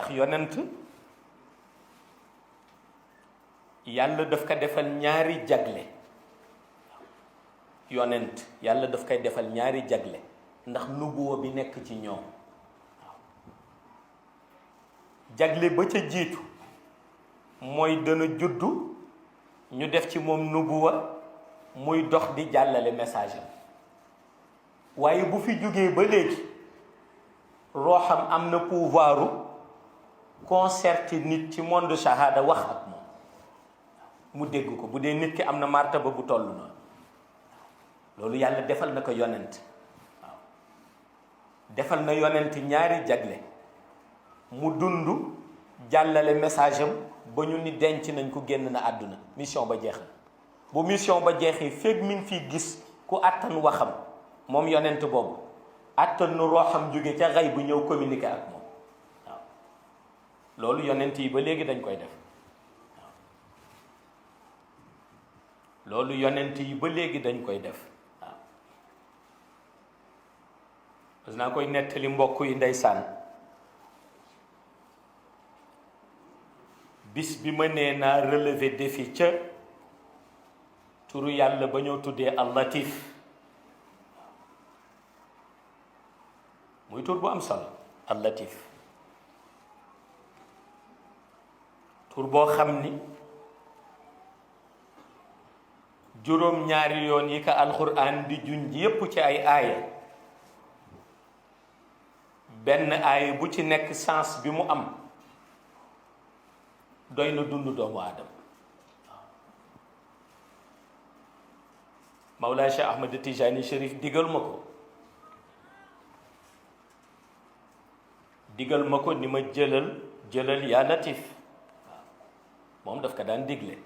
ndax yonent yàlla daf ko defal ñaari jagle. yonent yàlla daf koy defal ñaari jagle ndax nubuwa bi nekk ci ñoom. jagle ba ca jiitu mooy dana juddu ñu def ci moom nubuwa muy dox di jàllale message am waaye bu fi jógee ba léegi rooxam am na pouvoiru concerter nit ci monde shahada wax ak moom mu dégg ko bu dee nit ki am na martaba bu toll noonu loolu yàlla defal na ko yonent waaw defal na yonent ñaari jagle mu dund jàllale message am ba ñu ni denc nañ ko génn na àdduna mission ba jeex na bu mission ba jeexee fekk mi ngi fiy gis ku àttan waxam moom yonent boobu àttan nu rooxam jóge ca xay bu ñëw communiquer ak moom waaw loolu yonent yi ba léegi dañ koy def waaw loolu yonent yi ba léegi dañ koy def waaw parce que naa koy nettali mbokk yi ndeysaan bis bi ma nee naa relever défi ca turu yàlla ba ñoo tuddee al-Latif muy tur bu am solo al-Latif tur boo xam ni juróom-ñaari yoon yi ko alxuraan di junj yépp ci ay aaya benn aaya bu ci nekk sens bi mu am doy na dund doomu aadama Mawlaa Cheikh Ahmad Tijani Chérif digal ma ko ni ma jëlal yaa latif waaw moom daf ko daan digle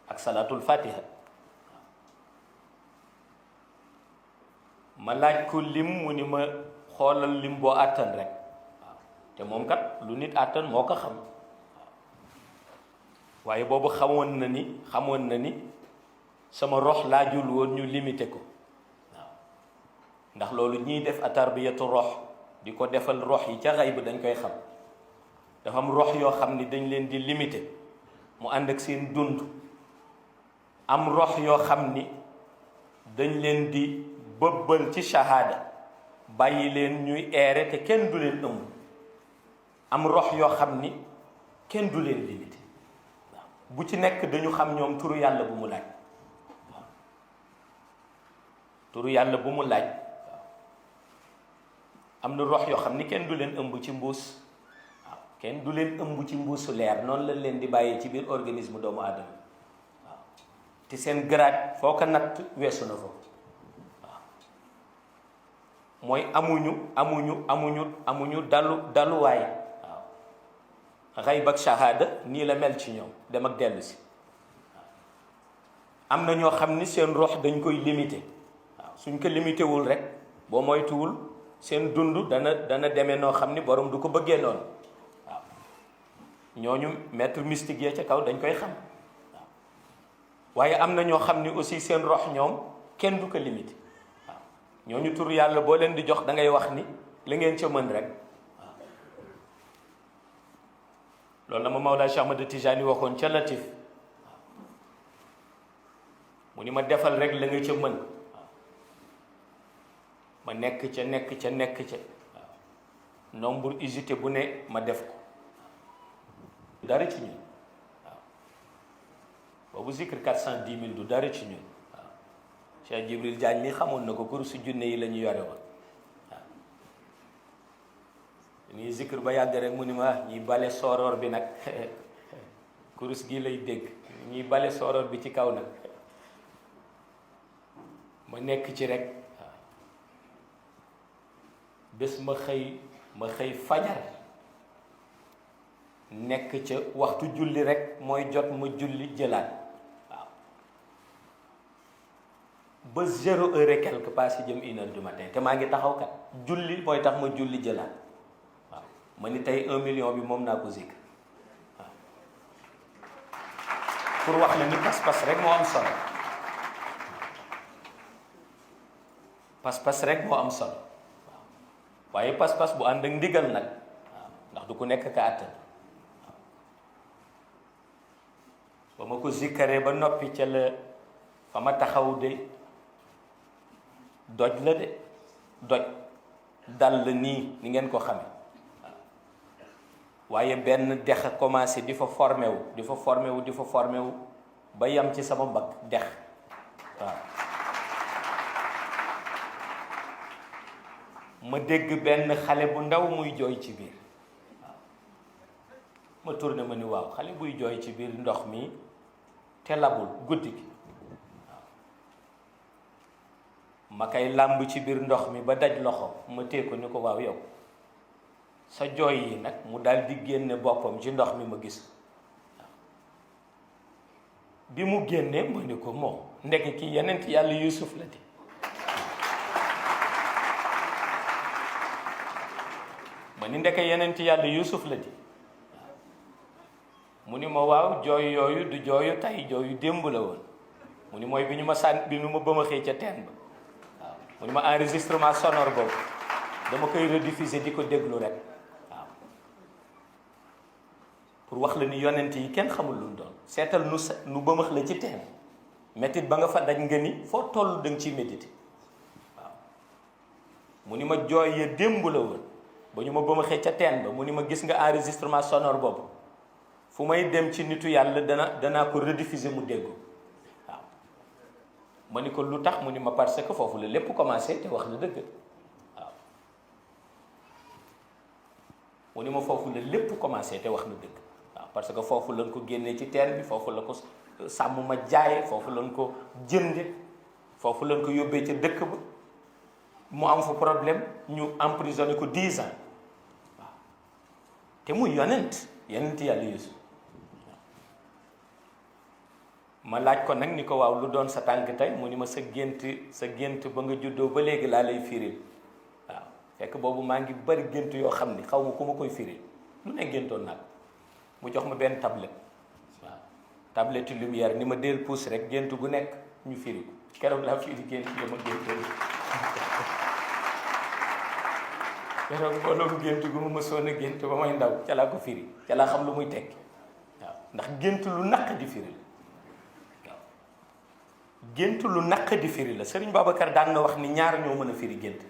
ak salaatul fatiha ma laaj ko lim mu ni ma xoolal lim boo àttan rek waaw te moom kat lu nit àttan moo ko xam waaye boobu xamoon na ni sama rox laajul woon ñu limité ko waaw ndax loolu ñiy def atarbiyatu rox di ko defal rox yi ca xay bi dañ koy xam dafa am rox yoo xam ni dañ leen di limité mu ànd ak seen dund am rox yoo xam ni dañ leen di bëbbal ci shahada bàyyi leen ñuy eere te kenn du leen ëmb am rox yoo xam ni kenn du leen limité waaw bu ci nekk dañu xam ñoom turu yàlla bu mu laaj waaw turu yàlla bu mu laaj waaw am na rox yoo xam ni kenn du leen ëmb ci mbuus waaw kenn du leen ëmb ci mbuusu leer noonu lañ leen di bàyyee ci biir organisme doomu aadama waaw te seen grade foo ko natt weesu na foofu mooy amuñu daluwaay waaw xayb ak shahada nii la mel ci ñoom dem ak dellu si waaw am na ñoo xam ni seen rox dañ koy limité waaw suñ ko limité wul rek boo moytuwul seen dund dana demee noo xam ni borom du ko bëggee noonu waaw ñooñu maître mystique ya ca kaw dañ koy xam waaw waaye am na ñoo xam ni aussi seen rox ñoom kenn du ko limité ñooñu tur yàlla boo leen di jox da ngay wax ni la ngeen ca mën rek waaw loolu la ma Mawlaa Cheikh Ahmad Tijani waxoon ca Latif waaw mu ni ma defal rek la nga ca mën waaw ma nekk ca waaw nombre usité bu ne ma def ko du dara ci ñun waaw boobu zikr 410 000 du dara ci ñun Cheikh Jibril Diagne mi xamoon na ko kurusu junne yi la ñu yore woon waaw ñuy zikr ba yàgg rek mu ni ma ñuy bale sooroor bi nag kurus gi lay dégg ñuy bale sooroor bi ci kaw nag ma nekk ci rek waaw bés ma xëy fajar nekk ca waxtu julli rek mooy jot ma julli jëlaat ba 0 heure et quelque passé jëm 1 heure du matin te maa ngi taxaw kat julli mooy tax ma julli jëlaat waaw ma ni tey 1 million bi moom naa ko zikr waaw pour wax la ni pas-pas rek moo am solo pas-pas rek moo am solo waaw waaye pas-pas bu ànd ak ndigal nag waaw ndax du ku nekk ka àttan ba ma ko zikkaree ba noppi ca la fa ma taxaw de doj la de doj dal la nii ni ngeen ko xame waaye benn dex a commencé di fa formé wu di fa formé wu di fa formé wu ba yam ci sama mbagg dex waaw ma dégg benn xale bu ndaw muy jooy ci biir waaw ma tourné ma ni waaw xale buy jooy ci biir ndox mi te labul guddi gi waaw ma koy làmb ci biir ndox mi ba daj loxo ma téye ko ni ko waaw yow sa jooy yi nag mu daal di génne boppam ci ndox mi ma gis waaw bi mu génnee ma ni ko moom ndekk ki yeneen yàlla Yuusuf la di ma ni ndeke yeneen yàlla Yuusuf la di mu ni ma waaw jooy yooyu du jooyu tay jooyu démb la woon mu ni mooy bi ñu ma bëmaxee ca teen ba waaw mu ni ma enregistrement sonore boobu dama koy rediffuser di ko déglu rek waaw pour wax la ni yonent yi kenn xamul lu mu doon seetal nu bëmax la ci teen métit ba nga fa daj nga ni foo toll da nga ciy médité waaw mu ni ma jooy ya démb la woon ba ñu ma bëmaxee ca teen ba mu ni ma gis nga enregistrement sonore boobu fu may dem ci nitu yàlla danaa ko rediffuser mu déggu waaw ma ni ko lu tax mu ni ma parce que foofu la lépp commencé te wax na dëgg waaw mu ni ma foofu la lépp commencé te wax na dëgg waaw parce que foofu lañ ko génnee ci teen bi foofu la ko sàmm ma jaaye foofu lañ ko jënde foofu lañ ko yóbbee ca dëkk ba mu am fa problème ñu emprisonné ko 10 ans waaw te muy yonent yàlla Yuusuf ma laaj ko nag ni ko waaw lu doon sa tànk tey mu ni ma sa gént ba nga juddoo ba léegi laa lay firil waaw fekk boobu maa ngi bari gént yoo xam ni xaw ma ku ma koy firil lu ne géntoon nag mu jox ma benn tablette waaw tablette lumière ni ma del pouce rek gént gu nekk ñu firi ko keroog laa firi gént yo ma géntoon keroog mbooloom gént gu ma mësoon a gént ba may ndaw ca laa ko firi ca laa xam lu muy tekki waaw ndax gént lu naq di firi la waaw gént lu naq di firi la Sëriñ Babacar daan na wax ni ñaar ñoo mën a firi gént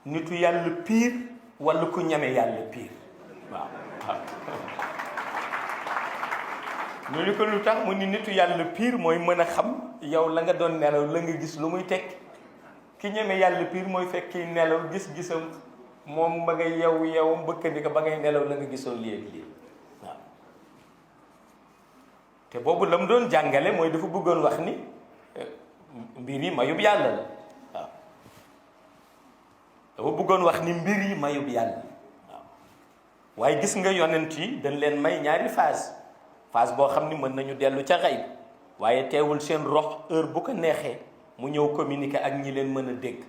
nitu yàlla piir wala ku ñeme yàlla piir waaw waaw ñu ni ko lu tax mu ni nitu yàlla piir mooy mën a xam yow la nga doon nelaw la nga gis lu muy tekki ki ñeme yàlla piir mooy fekk kiy nelaw gis-gisam moom ba ngay yew mbëkkandi ko ba ngay nelaw la nga gisoon lii waaw te boobu la mu doon jàngale mooy dafa bëggoon wax ni mbir yi mayub yàlla la waaw dafa bëggoon wax ni mbir yi mayub yàlla waaw waaye gis nga yonent yi dañ leen may ñaari phase boo xam ni mën nañu dellu ca xayb waaye teewul seen rox heure bu ko neexee mu ñëw communiquer ak ñi leen mën a dégg